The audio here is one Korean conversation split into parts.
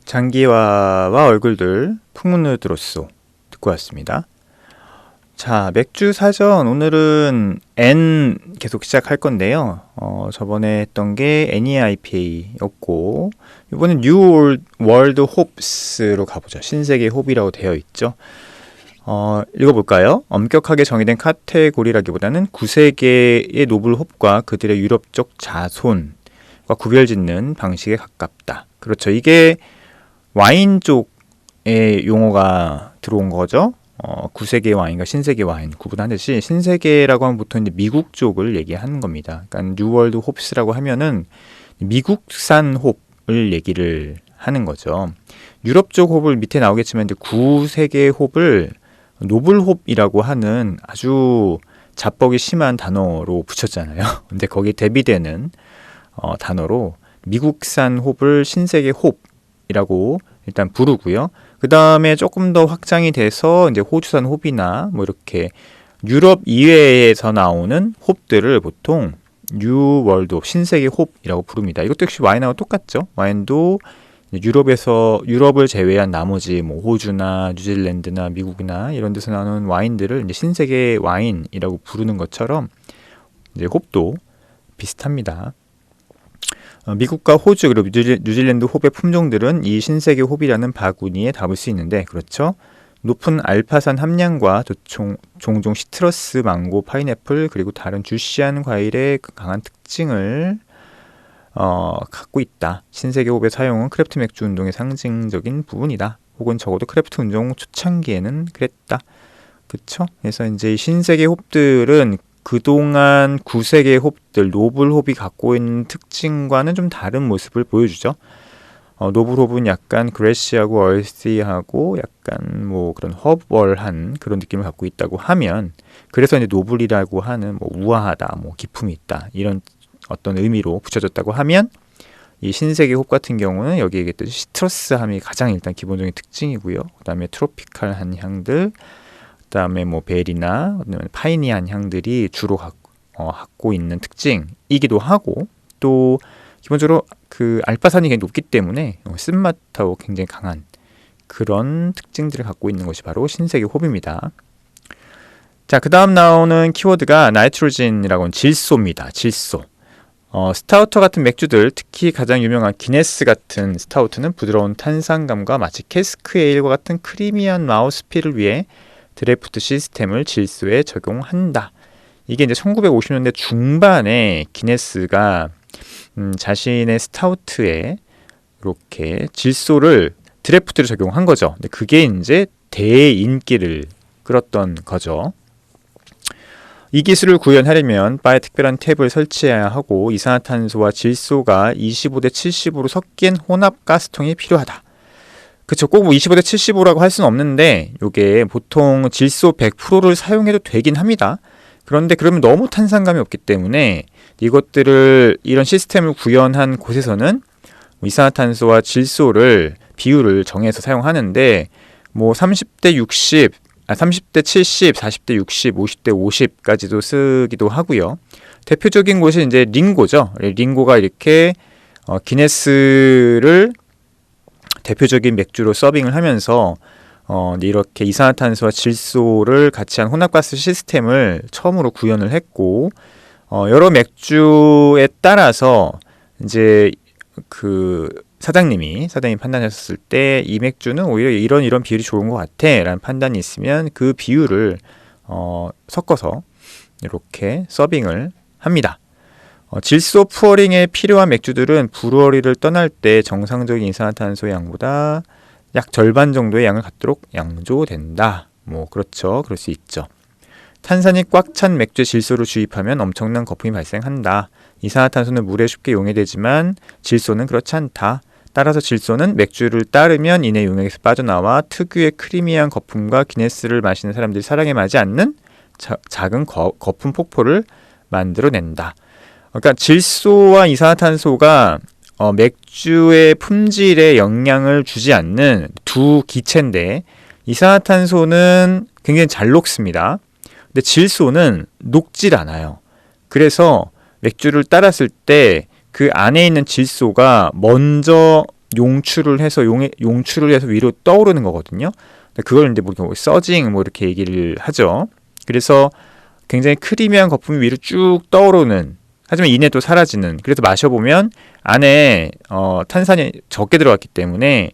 장기화와 얼굴들 풍문으로써 듣고 왔습니다. 자, 맥주 사전 오늘은 N 계속 시작할 건데요. 저번에 했던 게 NEIPA였고 이번엔 New World Hopes로 가보죠. 신세계 호비라고 되어 있죠. 읽어볼까요? 엄격하게 정의된 카테고리라기보다는 9세계의 노블 홉과 그들의 유럽적 자손과 구별짓는 방식에 가깝다. 그렇죠. 이게 와인 쪽의 용어가 들어온 거죠. 9세계 와인과 신세계 와인 구분하듯이 신세계라고 하면 보통 이제 미국 쪽을 얘기하는 겁니다. 그러니까 뉴월드 홉스라고 하면은 미국산 홉을 얘기를 하는 거죠. 유럽 쪽 홉을 밑에 나오겠지만 이제 9세계 홉을 노블 홉이라고 하는 아주 자뻑이 심한 단어로 붙였잖아요. 근데 거기에 대비되는 단어로 미국산 홉을 신세계 홉이라고 일단 부르고요. 그 다음에 조금 더 확장이 돼서 이제 호주산 홉이나 뭐 이렇게 유럽 이외에서 나오는 홉들을 보통 뉴 월드 홉, 신세계 홉이라고 부릅니다. 이것도 역시 와인하고 똑같죠. 와인도 유럽을 제외한 나머지 뭐 호주나 뉴질랜드나 미국이나 이런 데서 나오는 와인들을 이제 신세계 와인이라고 부르는 것처럼 이제 홉도 비슷합니다. 미국과 호주 그리고 뉴질랜드 홉의 품종들은 이 신세계 홉이라는 바구니에 담을 수 있는데 그렇죠. 높은 알파산 함량과 종종 시트러스, 망고, 파인애플 그리고 다른 주시한 과일의 강한 특징을 갖고 있다. 신세계 홉의 사용은 크래프트 맥주 운동의 상징적인 부분이다. 혹은 적어도 크래프트 운동 초창기에는 그랬다. 그렇죠? 그래서 이제 이 신세계 홉들은 그동안 9세계 홉들, 노블 홉이 갖고 있는 특징과는 좀 다른 모습을 보여주죠. 노블 홉은 약간 그레시하고 얼시하고 약간 뭐 그런 허벌한 그런 느낌을 갖고 있다고 하면 그래서 이제 노블이라고 하는 뭐 우아하다, 뭐 기품이 있다 이런 어떤 의미로 붙여졌다고 하면 이 신세계 홉 같은 경우는 여기 얘기했듯이 시트러스함이 가장 일단 기본적인 특징이고요. 그 다음에 트로피칼한 향들 그다음에 뭐 베리나 파이니한 향들이 주로 갖고 있는 특징이기도 하고 또 기본적으로 그 알파산이 굉장히 높기 때문에 쓴맛하고 굉장히 강한 그런 특징들을 갖고 있는 것이 바로 신세계 홉입니다. 자, 그 다음 나오는 키워드가 나이트로진이라고 하는 질소입니다. 질소. 스타우터 같은 맥주들, 특히 가장 유명한 기네스 같은 스타우트는 부드러운 탄산감과 마치 캐스크 에일과 같은 크리미한 마우스필을 위해 드래프트 시스템을 질소에 적용한다. 이게 이제 1950년대 중반에 기네스가 자신의 스타우트에 이렇게 질소를 드래프트를 적용한 거죠. 근데 그게 이제 대인기를 끌었던 거죠. 이 기술을 구현하려면 바에 특별한 탭을 설치해야 하고 이산화탄소와 질소가 25대 70으로 섞인 혼합 가스통이 필요하다. 그쵸. 꼭 뭐 25대 75라고 할 수는 없는데 이게 보통 질소 100%를 사용해도 되긴 합니다. 그런데 그러면 너무 탄산감이 없기 때문에 이런 시스템을 구현한 곳에서는 이산화탄소와 질소를 비율을 정해서 사용하는데 뭐 30대 70, 40대 60, 50대 50까지도 쓰기도 하고요. 대표적인 곳이 이제 링고죠. 링고가 이렇게 기네스를 대표적인 맥주로 서빙을 하면서 이렇게 이산화탄소와 질소를 같이 한 혼합가스 시스템을 처음으로 구현을 했고 여러 맥주에 따라서 이제 그 사장님이 판단하셨을 때 이 맥주는 오히려 이런 비율이 좋은 것 같아 라는 판단이 있으면 그 비율을 섞어서 이렇게 서빙을 합니다. 질소 푸어링에 필요한 맥주들은 브루어리를 떠날 때 정상적인 이산화탄소 양보다 약 절반 정도의 양을 갖도록 양조된다. 뭐 그렇죠. 그럴 수 있죠. 탄산이 꽉 찬 맥주에 질소를 주입하면 엄청난 거품이 발생한다. 이산화탄소는 물에 쉽게 용해되지만 질소는 그렇지 않다. 따라서 질소는 맥주를 따르면 이내 용액에서 빠져나와 특유의 크리미한 거품과 기네스를 마시는 사람들이 사랑에 맞지 않는 작은 거품 폭포를 만들어낸다. 그러니까 질소와 이산화탄소가 맥주의 품질에 영향을 주지 않는 두 기체인데 이산화탄소는 굉장히 잘 녹습니다. 근데 질소는 녹질 않아요. 그래서 맥주를 따랐을 때 그 안에 있는 질소가 먼저 용출을 해서 용출을 해서 위로 떠오르는 거거든요. 그걸 이제 뭐 서징 뭐 이렇게 얘기를 하죠. 그래서 굉장히 크리미한 거품이 위로 쭉 떠오르는, 하지만 이내 또 사라지는. 그래서 마셔보면 안에 탄산이 적게 들어갔기 때문에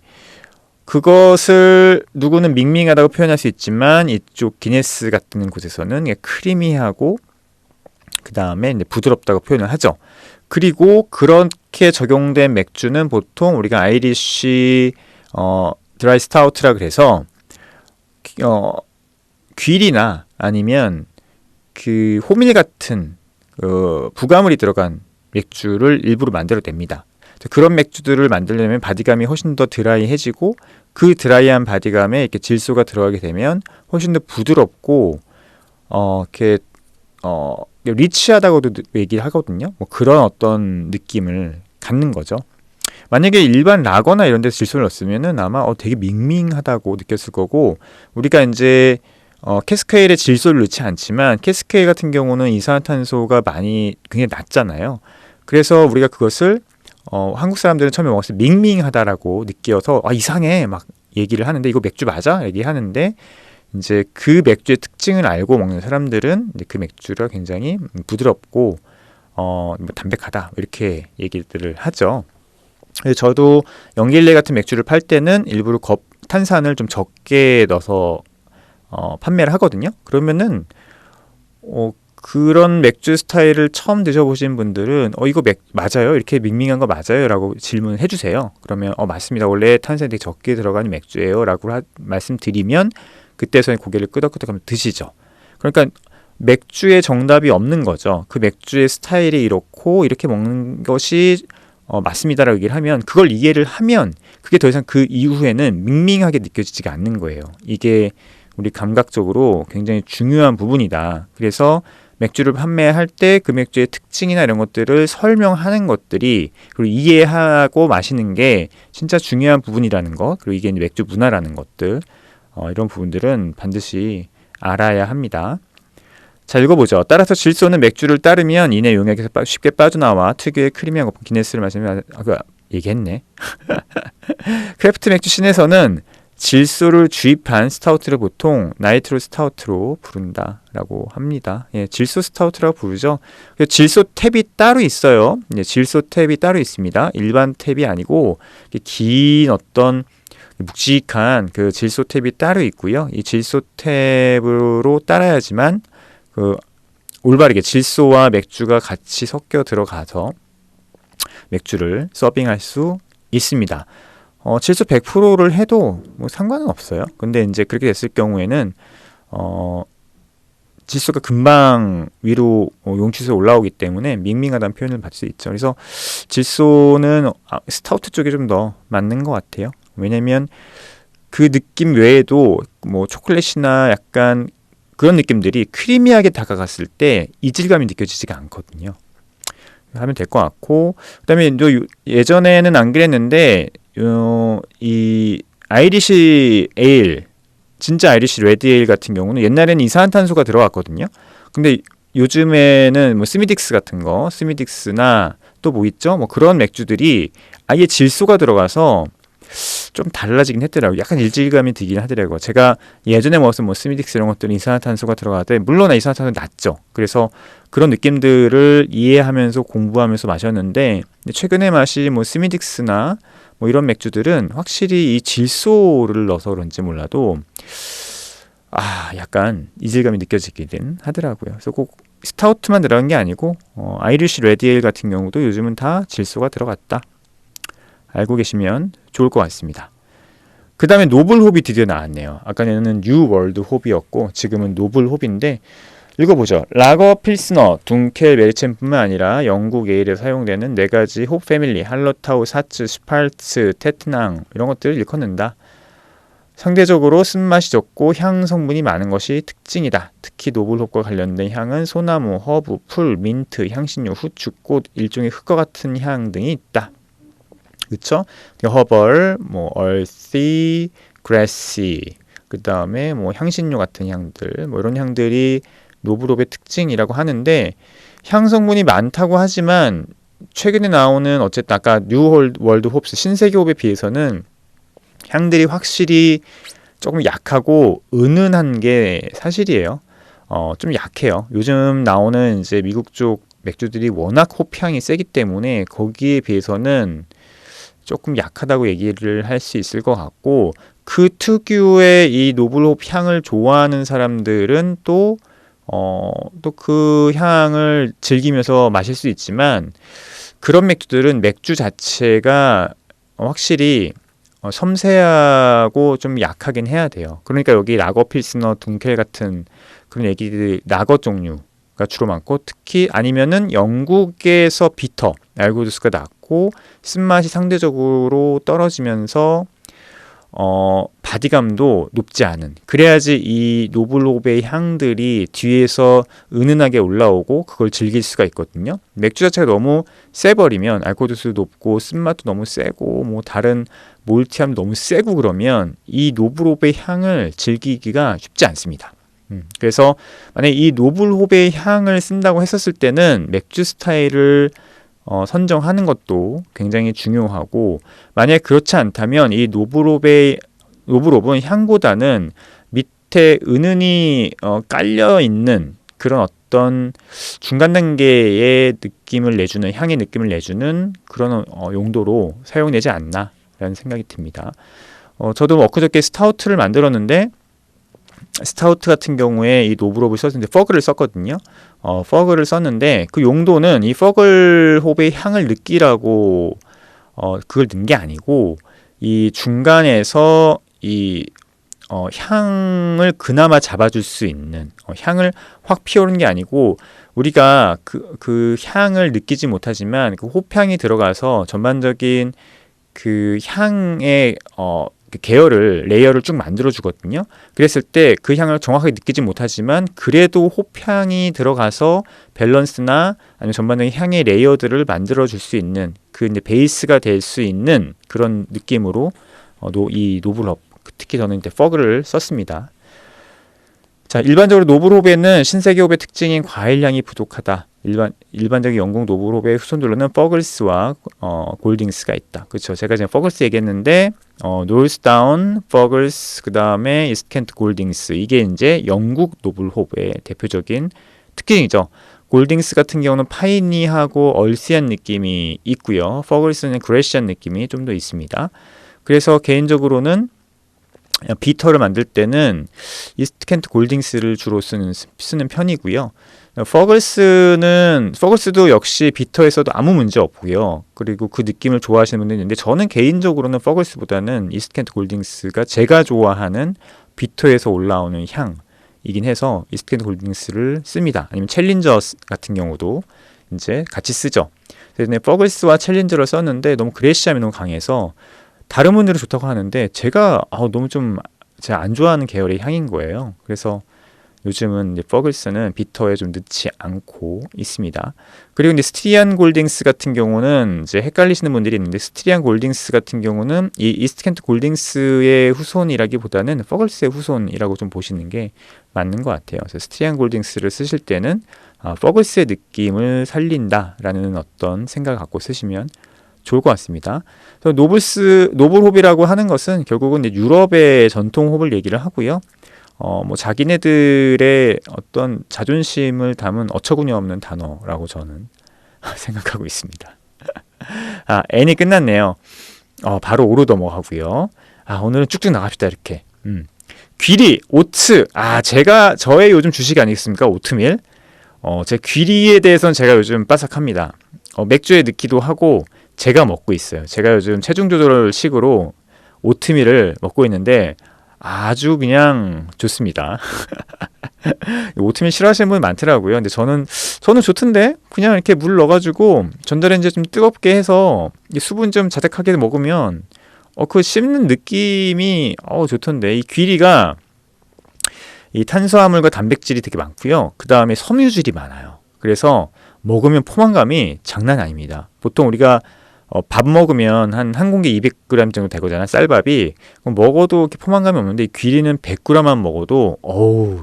그것을 누구는 밍밍하다고 표현할 수 있지만 이쪽 기네스 같은 곳에서는 크리미하고 그 다음에 부드럽다고 표현을 하죠. 그리고 그렇게 적용된 맥주는 보통 우리가 아이리쉬 드라이 스타우트라 그래서 귀리나 아니면 그 호밀 같은 부가물이 들어간 맥주를 일부러 만들어냅니다. 그런 맥주들을 만들려면 바디감이 훨씬 더 드라이해지고 그 드라이한 바디감에 이렇게 질소가 들어가게 되면 훨씬 더 부드럽고 이렇게 리치하다고도 얘기를 하거든요. 뭐 그런 어떤 느낌을 갖는 거죠. 만약에 일반 라거나 이런 데서 질소를 넣었으면은 아마 되게 밍밍하다고 느꼈을 거고, 우리가 이제 캐스케일에 질소를 넣지 않지만 캐스케일 같은 경우는 이산화탄소가 굉장히 낮잖아요. 그래서 우리가 그것을 한국 사람들은 처음에 먹었을 때 밍밍하다라고 느껴서 이상해 막 얘기를 하는데, 이거 맥주 맞아? 얘기하는데, 이제 그 맥주의 특징을 알고 먹는 사람들은 이제 그 맥주가 굉장히 부드럽고 담백하다 이렇게 얘기들을 하죠. 그래서 저도 영길레 같은 맥주를 팔 때는 일부러 탄산을 좀 적게 넣어서 판매를 하거든요. 그러면은 그런 맥주 스타일을 처음 드셔보신 분들은 이거 맞아요? 이렇게 밍밍한 거 맞아요? 라고 질문을 해주세요. 그러면 맞습니다. 원래 탄산이 되게 적게 들어가는 맥주예요. 라고 말씀드리면 그때서야 고개를 끄덕끄덕하면서 드시죠. 그러니까 맥주의 정답이 없는 거죠. 그 맥주의 스타일이 이렇고 이렇게 먹는 것이 맞습니다라고 얘기를 하면, 그걸 이해를 하면 그게 더 이상 그 이후에는 밍밍하게 느껴지지가 않는 거예요. 이게 우리 감각적으로 굉장히 중요한 부분이다. 그래서 맥주를 판매할 때 그 맥주의 특징이나 이런 것들을 설명하는 것들이, 그리고 이해하고 마시는 게 진짜 중요한 부분이라는 것, 그리고 이게 맥주 문화라는 것들, 이런 부분들은 반드시 알아야 합니다. 자, 읽어보죠. 따라서 질소는 맥주를 따르면 이내 용액에서 쉽게 빠져나와 특유의 크리미한 거품 기네스를 마시면 얘기했네. 크래프트 맥주 씬에서는 질소를 주입한 스타우트를 보통 나이트로 스타우트로 부른다라고 합니다. 예, 질소 스타우트라고 부르죠. 질소 탭이 따로 있어요. 예, 질소 탭이 따로 있습니다. 일반 탭이 아니고 긴 어떤 묵직한 그 질소 탭이 따로 있고요. 이 질소 탭으로 따라야지만 올바르게 질소와 맥주가 같이 섞여 들어가서 맥주를 서빙할 수 있습니다. 질소 100%를 해도 뭐 상관은 없어요. 근데 이제 그렇게 됐을 경우에는 질소가 금방 위로 용출해서 올라오기 때문에 밍밍하다는 표현을 받을 수 있죠. 그래서 질소는 스타우트 쪽에 좀 더 맞는 것 같아요. 왜냐면 그 느낌 외에도 뭐 초콜릿이나 약간 그런 느낌들이 크리미하게 다가갔을 때 이질감이 느껴지지가 않거든요. 하면 될 것 같고, 그다음에 또 예전에는 안 그랬는데 이 아이리시 에일, 진짜 아이리시 레드 에일 같은 경우는 옛날에는 이산화탄소가 들어갔거든요. 근데 요즘에는 뭐 스미딕스 같은 거, 스미딕스나 또 뭐 있죠? 뭐 그런 맥주들이 아예 질소가 들어가서 좀 달라지긴 했더라고요. 약간 일질감이 들긴 하더라고요. 제가 예전에 먹었던 뭐 스미딕스 이런 것들은 이산화탄소가 들어가되, 물론 이산화탄소는 낮죠. 그래서 그런 느낌들을 이해하면서 공부하면서 마셨는데, 최근에 맛이 뭐 스미딕스나 뭐 이런 맥주들은 확실히 이 질소를 넣어서 그런지 몰라도 약간 이질감이 느껴지긴 하더라고요. 그래서 꼭 스타우트만 들어간 게 아니고 아이리시 레드 에일 같은 경우도 요즘은 다 질소가 들어갔다. 알고 계시면 좋을 것 같습니다. 그 다음에 노블 홉이 드디어 나왔네요. 아까는 뉴 월드 홉이었고 지금은 노블 홉인데, 읽어보죠. 라거, 필스너, 둔켈, 메리첸뿐만 아니라 영국 에일에 사용되는 4가지 홉 패밀리, 할러타우, 사츠, 슈팔츠, 테트낭 이런 것들을 일컫는다. 상대적으로 쓴맛이 적고 향 성분이 많은 것이 특징이다. 특히 노블 홉과 관련된 향은 소나무, 허브, 풀, 민트, 향신료, 후추, 꽃, 일종의 흙과 같은 향 등이 있다. 그쵸? 허벌, 뭐 얼시, 그래시, 그 다음에 뭐 향신료 같은 향들, 뭐 이런 향들이 노블 홉의 특징이라고 하는데, 향 성분이 많다고 하지만 최근에 나오는 어쨌든 아까 뉴 월드 홉스 신세계 홉에 비해서는 향들이 확실히 조금 약하고 은은한 게 사실이에요. 좀 약해요. 요즘 나오는 이제 미국 쪽 맥주들이 워낙 홉향이 세기 때문에 거기에 비해서는 조금 약하다고 얘기를 할 수 있을 것 같고, 그 특유의 이 노블 홉 향을 좋아하는 사람들은 또 그 향을 즐기면서 마실 수 있지만, 그런 맥주들은 맥주 자체가 확실히 섬세하고 좀 약하긴 해야 돼요. 그러니까 여기 라거 필스너 둔켈 같은 그런 얘기들, 라거 종류가 주로 많고, 특히 아니면은 영국에서 비터 알고두스가 낮고 쓴맛이 상대적으로 떨어지면서 바디감도 높지 않은, 그래야지 이 노블홉의 향들이 뒤에서 은은하게 올라오고 그걸 즐길 수가 있거든요. 맥주 자체가 너무 세버리면, 알코올도수 높고 쓴맛도 너무 세고 뭐 다른 몰티함도 너무 세고 그러면 이 노블홉의 향을 즐기기가 쉽지 않습니다. 그래서 만약에 이 노블홉의 향을 쓴다고 했었을 때는 맥주 스타일을 선정하는 것도 굉장히 중요하고, 만약에 그렇지 않다면 이 노블홉은 향보다는 밑에 은은히 깔려 있는 그런 어떤 중간 단계의 느낌을 내주는, 향의 느낌을 내주는 그런 용도로 사용되지 않나라는 생각이 듭니다. 저도 엊그저께 스타우트를 만들었는데, 스타우트 같은 경우에 이 노블홉을 썼는데 퍼그를 썼거든요. 퍼그를 썼는데 그 용도는 이 퍼글홉의 향을 느끼라고 그걸 넣은 게 아니고, 이 중간에서 이 향을 그나마 잡아줄 수 있는, 향을 확 피우는 게 아니고, 우리가 그 향을 느끼지 못하지만 그 홉향이 들어가서 전반적인 그 향의 계열을, 레이어를 쭉 만들어 주거든요. 그랬을 때 그 향을 정확하게 느끼지 못하지만 그래도 홉향이 들어가서 밸런스나 아니면 전반적인 향의 레이어들을 만들어 줄 수 있는, 그 이제 베이스가 될 수 있는 그런 느낌으로 이 노블홉, 특히 저는 이제 퍼그를 썼습니다. 자, 일반적으로 노블홉에는 신세계 홉의 특징인 과일향이 부족하다. 일반적인 영국 노블홉의 후손들로는 퍼글스와 골딩스가 있다. 그렇죠. 제가 지금 퍼글스 얘기했는데 노스다운, 퍼글스, 그 다음에 이스트켄트 골딩스, 이게 이제 영국 노블홉의 대표적인 특징이죠. 골딩스 같은 경우는 파이니하고 얼시한 느낌이 있고요. 퍼글스는 그레시한 느낌이 좀 더 있습니다. 그래서 개인적으로는 비터를 만들 때는 이스트켄트 골딩스를 주로 쓰는 편이고요. 퍼글스도 역시 비터에서도 아무 문제 없고요. 그리고 그 느낌을 좋아하시는 분들이 있는데, 저는 개인적으로는 퍼글스보다는 이스트켄트 골딩스가 제가 좋아하는 비터에서 올라오는 향이긴 해서 이스트켄트 골딩스를 씁니다. 아니면 챌린저 같은 경우도 이제 같이 쓰죠. 그래서 퍼글스와 챌린저를 썼는데 너무 그레시함이 너무 강해서 다른 분들은 좋다고 하는데 제가 너무 좀 제가 안 좋아하는 계열의 향인 거예요. 그래서 요즘은 이제 퍼글스는 비터에 좀 넣지 않고 있습니다. 그리고 이제 스트리안 골딩스 같은 경우는 이제 헷갈리시는 분들이 있는데, 스트리안 골딩스 같은 경우는 이 이스트켄트 골딩스의 후손이라기보다는 퍼글스의 후손이라고 좀 보시는 게 맞는 것 같아요. 그래서 스트리안 골딩스를 쓰실 때는 퍼글스의 느낌을 살린다라는 어떤 생각을 갖고 쓰시면 좋을 것 같습니다. 노블홉이라고 하는 것은 결국은 이제 유럽의 전통 홉을 얘기를 하고요. 뭐 자기네들의 어떤 자존심을 담은 어처구니 없는 단어라고 저는 생각하고 있습니다. N이 끝났네요. 바로 오로 넘어가고요. 오늘은 쭉쭉 나갑시다, 이렇게. 귀리, 오트. 저의 요즘 주식이 아니겠습니까? 오트밀. 제 귀리에 대해서는 제가 요즘 빠삭합니다. 맥주에 넣기도 하고 제가 먹고 있어요. 제가 요즘 체중 조절식으로 오트밀을 먹고 있는데 아주 그냥 좋습니다. 오트밀 싫어하시는 분이 많더라고요. 근데 저는 좋던데, 그냥 이렇게 물 넣어가지고 전자레인지에 좀 뜨겁게 해서 수분 좀 자작하게 먹으면 그 씹는 느낌이 좋던데, 이 귀리가 이 탄수화물과 단백질이 되게 많고요. 그 다음에 섬유질이 많아요. 그래서 먹으면 포만감이 장난 아닙니다. 보통 우리가 밥 먹으면 한 공기 200g 정도 되거든요. 쌀밥이. 그럼 먹어도 이렇게 포만감이 없는데, 이 귀리는 100g만 먹어도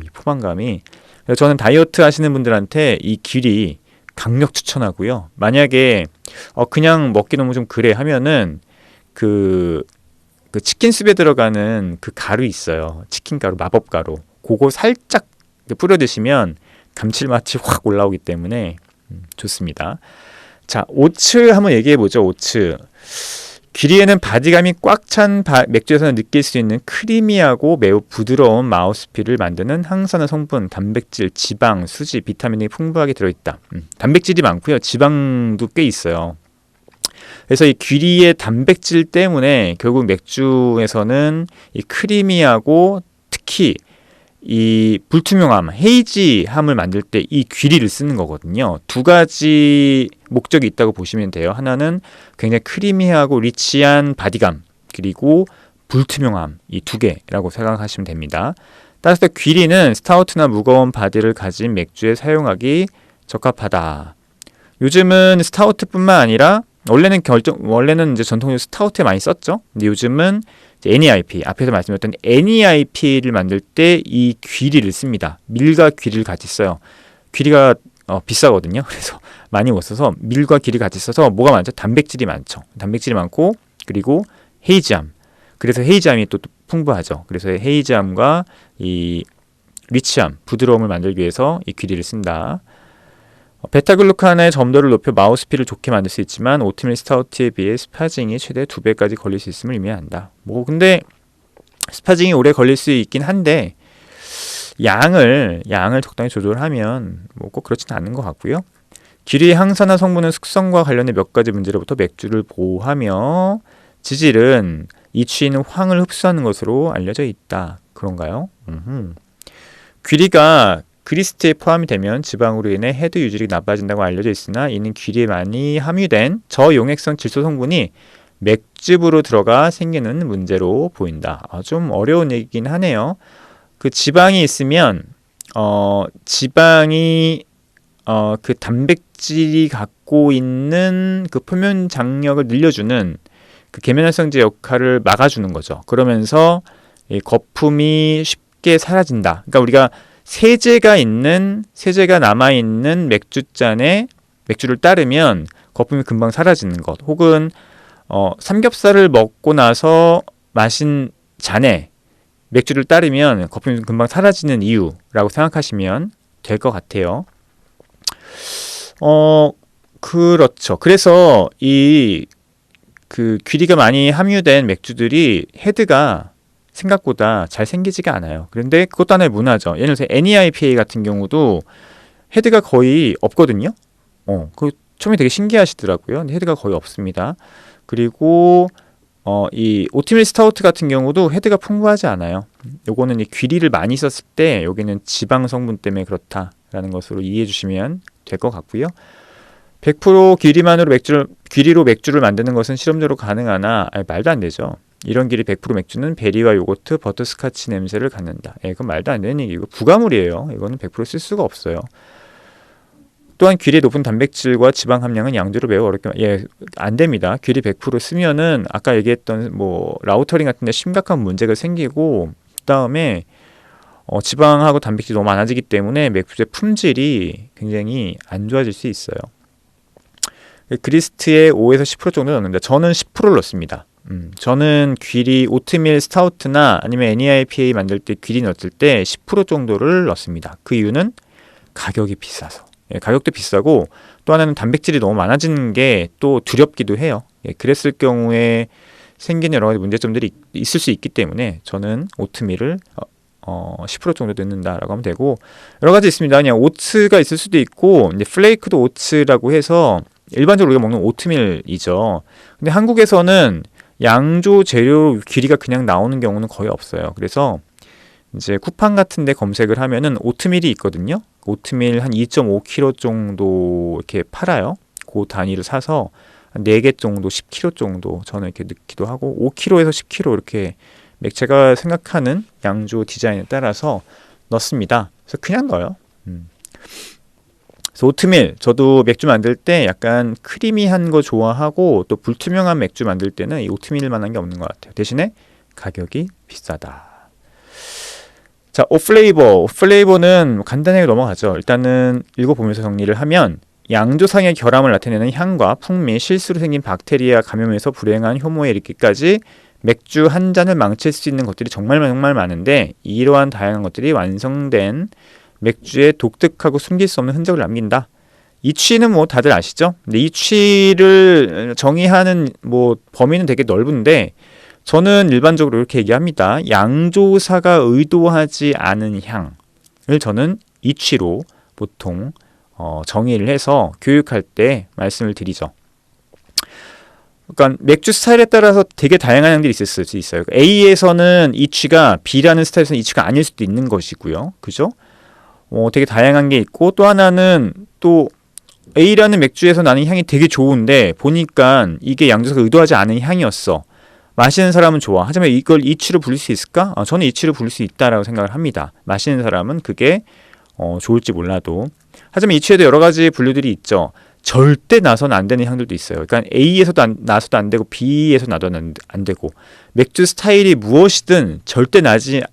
이 포만감이. 그래서 저는 다이어트 하시는 분들한테 이 귀리 강력 추천하고요. 만약에 그냥 먹기 너무 좀 그래 하면은 그 치킨 수프에 들어가는 그 가루 있어요. 치킨 가루, 마법 가루. 그거 살짝 뿌려 드시면 감칠맛이 확 올라오기 때문에 좋습니다. 자, 오츠 한번 얘기해 보죠. 오츠. 귀리에는 바디감이 꽉 찬 맥주에서는 느낄 수 있는 크리미하고 매우 부드러운 마우스필을 만드는 항산화 성분, 단백질, 지방, 수지, 비타민이 풍부하게 들어있다. 단백질이 많고요. 지방도 꽤 있어요. 그래서 이 귀리의 단백질 때문에 결국 맥주에서는 이 크리미하고 특히 이 불투명함, 헤이지함을 만들 때 이 귀리를 쓰는 거거든요. 두 가지 목적이 있다고 보시면 돼요. 하나는 굉장히 크리미하고 리치한 바디감, 그리고 불투명함, 이 두 개라고 생각하시면 됩니다. 따라서 귀리는 스타우트나 무거운 바디를 가진 맥주에 사용하기 적합하다. 요즘은 스타우트뿐만 아니라 원래는 이제 전통적으로 스타우트에 많이 썼죠. 근데 요즘은 NEIP, 앞에서 말씀드렸던 NEIP를 만들 때 이 귀리를 씁니다. 밀과 귀리를 같이 써요. 귀리가 비싸거든요. 그래서 많이 못 써서 밀과 귀리 같이 써서 뭐가 많죠? 단백질이 많죠. 단백질이 많고 그리고 헤이지함. 그래서 헤이지함이 또 풍부하죠. 그래서 헤이지함과 이 리치함, 부드러움을 만들기 위해서 이 귀리를 쓴다. 베타글루칸의 점도를 높여 마우스필을 좋게 만들 수 있지만 오트밀 스타우트에 비해 스파징이 최대 2배까지 걸릴 수 있음을 의미한다. 근데 스파징이 오래 걸릴 수 있긴 한데 양을 적당히 조절하면 꼭 그렇지는 않은 것 같고요. 귀리의 항산화 성분은 숙성과 관련된 몇 가지 문제로부터 맥주를 보호하며 지질은 이취있는 황을 흡수하는 것으로 알려져 있다. 그런가요? 귀리가 그리스트에 포함이 되면 지방으로 인해 헤드 유질이 나빠진다고 알려져 있으나 이는 귀리에 많이 함유된 저용액성 질소 성분이 맥즙으로 들어가 생기는 문제로 보인다. 좀 어려운 얘기긴 하네요. 그 지방이 있으면 지방이 그 단백질이 갖고 있는 그 표면 장력을 늘려주는 그 계면활성제 역할을 막아주는 거죠. 그러면서 이 거품이 쉽게 사라진다. 그러니까 우리가 세제가 남아있는 맥주잔에 맥주를 따르면 거품이 금방 사라지는 것, 혹은 삼겹살을 먹고 나서 마신 잔에 맥주를 따르면 거품이 금방 사라지는 이유라고 생각하시면 될 것 같아요. 그렇죠. 그래서 그 귀리가 많이 함유된 맥주들이 헤드가 생각보다 잘 생기지가 않아요. 그런데 그것도 하나의 문화죠. 예를 들어서 NEIPA 같은 경우도 헤드가 거의 없거든요. 그 처음에 되게 신기하시더라고요. 근데 헤드가 거의 없습니다. 그리고 이 오트밀 스타우트 같은 경우도 헤드가 풍부하지 않아요. 요거는 이 귀리를 많이 썼을 때 여기는 지방 성분 때문에 그렇다라는 것으로 이해해 주시면 될 것 같고요. 100% 귀리로 맥주를 만드는 것은 실험적으로 가능하나 말도 안 되죠. 이런 귀리 100% 맥주는 베리와 요거트, 버터스카치 냄새를 갖는다. 그건 말도 안 되는 얘기고 부가물이에요. 이거는 100% 쓸 수가 없어요. 또한 귀리의 높은 단백질과 지방 함량은 양조로 매우 어렵게 안 됩니다. 귀리 100% 쓰면은 아까 얘기했던 라우터링 같은 데 심각한 문제가 생기고 그다음에 지방하고 단백질이 너무 많아지기 때문에 맥주의 품질이 굉장히 안 좋아질 수 있어요. 그리스트에 5에서 10% 정도 넣는다. 저는 10%를 넣습니다. 저는 귀리 오트밀 스타우트나 아니면 NEIPA 만들 때 귀리 넣을 때 10% 정도를 넣습니다. 그 이유는 가격이 비싸서. 가격도 비싸고 또 하나는 단백질이 너무 많아지는 게 또 두렵기도 해요. 그랬을 경우에 생기는 여러 가지 문제점들이 있을 수 있기 때문에 저는 오트밀을 10% 정도 넣는다라고 하면 되고, 여러 가지 있습니다. 그냥 오츠가 있을 수도 있고 이제 플레이크도 오츠라고 해서 일반적으로 우리가 먹는 오트밀이죠. 근데 한국에서는 양조 재료 귀리가 그냥 나오는 경우는 거의 없어요. 그래서 이제 쿠팡 같은 데 검색을 하면은 오트밀이 있거든요. 오트밀 한 2.5kg 정도 이렇게 팔아요. 그 단위를 사서 한 4개 정도 10kg 정도 저는 이렇게 넣기도 하고 5kg에서 10kg 이렇게 제가 생각하는 양조 디자인에 따라서 넣습니다. 그래서 그냥 넣어요. 그래서 오트밀, 저도 맥주 만들 때 약간 크리미한 거 좋아하고 또 불투명한 맥주 만들 때는 이 오트밀만한 게 없는 것 같아요. 대신에 가격이 비싸다. 자, 오플레이버는 간단하게 넘어가죠. 일단은 읽어보면서 정리를 하면 양조상의 결함을 나타내는 향과 풍미, 실수로 생긴 박테리아 감염에서 불행한 효모에 이르기까지 맥주 한 잔을 망칠 수 있는 것들이 정말 많은데 이러한 다양한 것들이 완성된 맥주의 독특하고 숨길 수 없는 흔적을 남긴다. 이 취는 뭐 다들 아시죠? 근데 이 취를 정의하는 뭐 범위는 되게 넓은데 저는 일반적으로 이렇게 얘기합니다. 양조사가 의도하지 않은 향을 저는 이 취로 보통 정의를 해서 교육할 때 말씀을 드리죠. 그러니까 맥주 스타일에 따라서 되게 다양한 향들이 있을 수 있어요. A에서는 이 취가 B라는 스타일에서는 이 취가 아닐 수도 있는 것이고요. 그죠? 되게 다양한 게 있고 또 하나는 또 A라는 맥주에서 나는 향이 되게 좋은데 보니까 이게 양조사가 의도하지 않은 향이었어. 마시는 사람은 좋아. 하지만 이걸 이 취로 부를 수 있을까? 저는 이 취로 부를 수 있다라고 생각을 합니다. 마시는 사람은 그게 좋을지 몰라도. 하지만 이 취에도 여러 가지 분류들이 있죠. 절대 나서는 안 되는 향들도 있어요. 그러니까 A에서도 나서도 안 되고 B에서 나도 안 되고 맥주 스타일이 무엇이든 절대 나면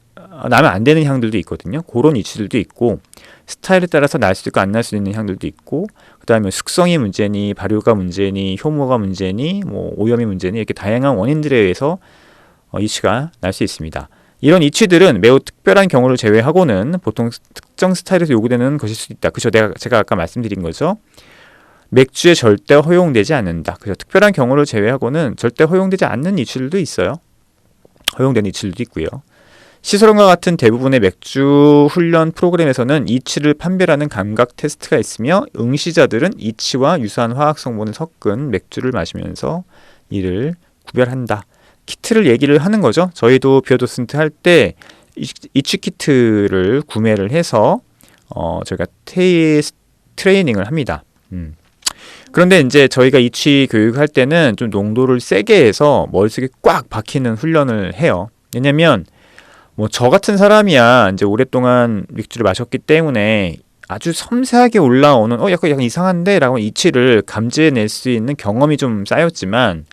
안 되는 향들도 있거든요. 그런 이치들도 있고 스타일에 따라서 날 수도 있고 안 날 수도 있는 향들도 있고 그 다음에 숙성이 문제니 발효가 문제니 효모가 문제니 뭐 오염이 문제니 이렇게 다양한 원인들에 의해서 이치가 날 수 있습니다. 이런 이치들은 매우 특별한 경우를 제외하고는 보통 특정 스타일에서 요구되는 것일 수 있다. 그죠? 제가 아까 말씀드린 거죠. 맥주에 절대 허용되지 않는다. 그죠? 특별한 경우를 제외하고는 절대 허용되지 않는 이치들도 있어요. 허용되는 이치들도 있고요. 시소론과 같은 대부분의 맥주 훈련 프로그램에서는 이치를 판별하는 감각 테스트가 있으며 응시자들은 이치와 유사한 화학 성분을 섞은 맥주를 마시면서 이를 구별한다. 키트를 얘기를 하는 거죠. 저희도 비어도슨트 할 때 이치 키트를 구매를 해서 저희가 트레이닝을 합니다. 그런데 이제 저희가 이치 교육할 때는 좀 농도를 세게 해서 머릿속에 꽉 박히는 훈련을 해요. 왜냐면 뭐 저 같은 사람이야 이제 오랫동안 맥주를 마셨기 때문에 아주 섬세하게 올라오는 약간 이상한데 라고 이치를 감지해낼 수 있는 경험이 좀 쌓였지만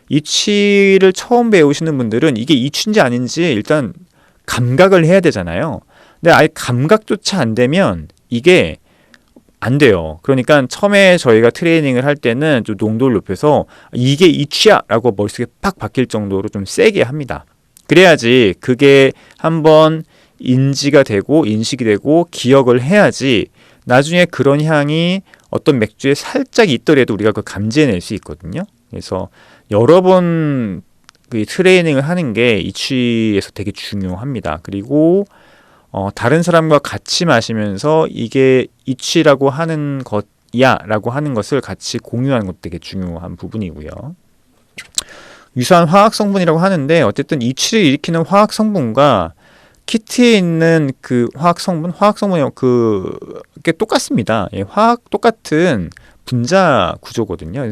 이치를 처음 배우시는 분들은 이게 이치인지 아닌지 일단 감각을 해야 되잖아요. 근데 아예 감각조차 안 되면 이게 안 돼요. 그러니까 처음에 저희가 트레이닝을 할 때는 좀 농도를 높여서 이게 이치야 라고 머릿속에 팍 박힐 정도로 좀 세게 합니다. 그래야지 그게 한번 인지가 되고 인식이 되고 기억을 해야지 나중에 그런 향이 어떤 맥주에 살짝 있더라도 우리가 그걸 감지해낼 수 있거든요. 그래서 여러 번 그 트레이닝을 하는 게 이취에서 되게 중요합니다. 그리고 다른 사람과 같이 마시면서 이게 이취라고 하는 것이야 라고 하는 것을 같이 공유하는 것도 되게 중요한 부분이고요. 유사한 화학 성분이라고 하는데 어쨌든 이취를 일으키는 화학 성분과 키트에 있는 그 화학 성분이 그게 똑같습니다. 예, 똑같은 분자 구조거든요.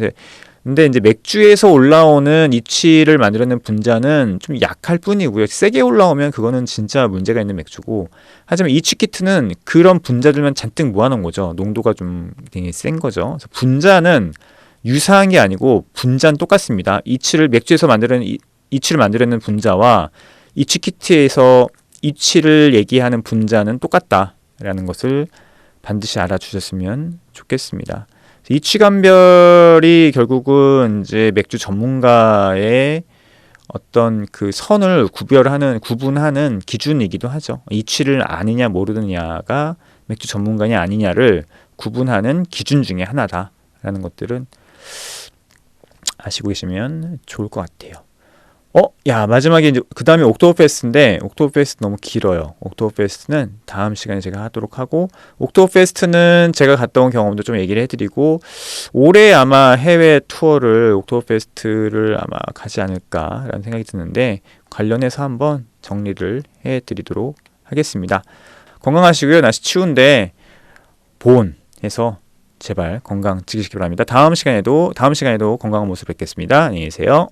근데 이제 맥주에서 올라오는 이취를 만들어낸 분자는 좀 약할 뿐이고요. 세게 올라오면 그거는 진짜 문제가 있는 맥주고, 하지만 이취 키트는 그런 분자들만 잔뜩 모아놓은 거죠. 농도가 좀 되게 센 거죠. 그래서 분자는 유사한 게 아니고 분자는 똑같습니다. 맥주에서 이취를 만들어낸 분자와 이취 키트에서 이취를 얘기하는 분자는 똑같다라는 것을 반드시 알아주셨으면 좋겠습니다. 이취 감별이 결국은 이제 맥주 전문가의 어떤 그 선을 구분하는 기준이기도 하죠. 이취를 아느냐 모르느냐가 맥주 전문가냐 아니냐를 구분하는 기준 중에 하나다라는 것들은 아시고 계시면 좋을 것 같아요. 마지막에 이제 그 다음에 옥토버페스트인데 옥토버페스트 너무 길어요. 옥토버페스트는 다음 시간에 제가 하도록 하고, 옥토버페스트는 제가 갔다 온 경험도 좀 얘기를 해드리고, 올해 아마 해외 투어를 옥토버페스트를 아마 가지 않을까라는 생각이 드는데 관련해서 한번 정리를 해드리도록 하겠습니다. 건강하시고요. 날씨 추운데 보온해서 제발 건강 지키시기 바랍니다. 다음 시간에도 건강한 모습 뵙겠습니다. 안녕히 계세요.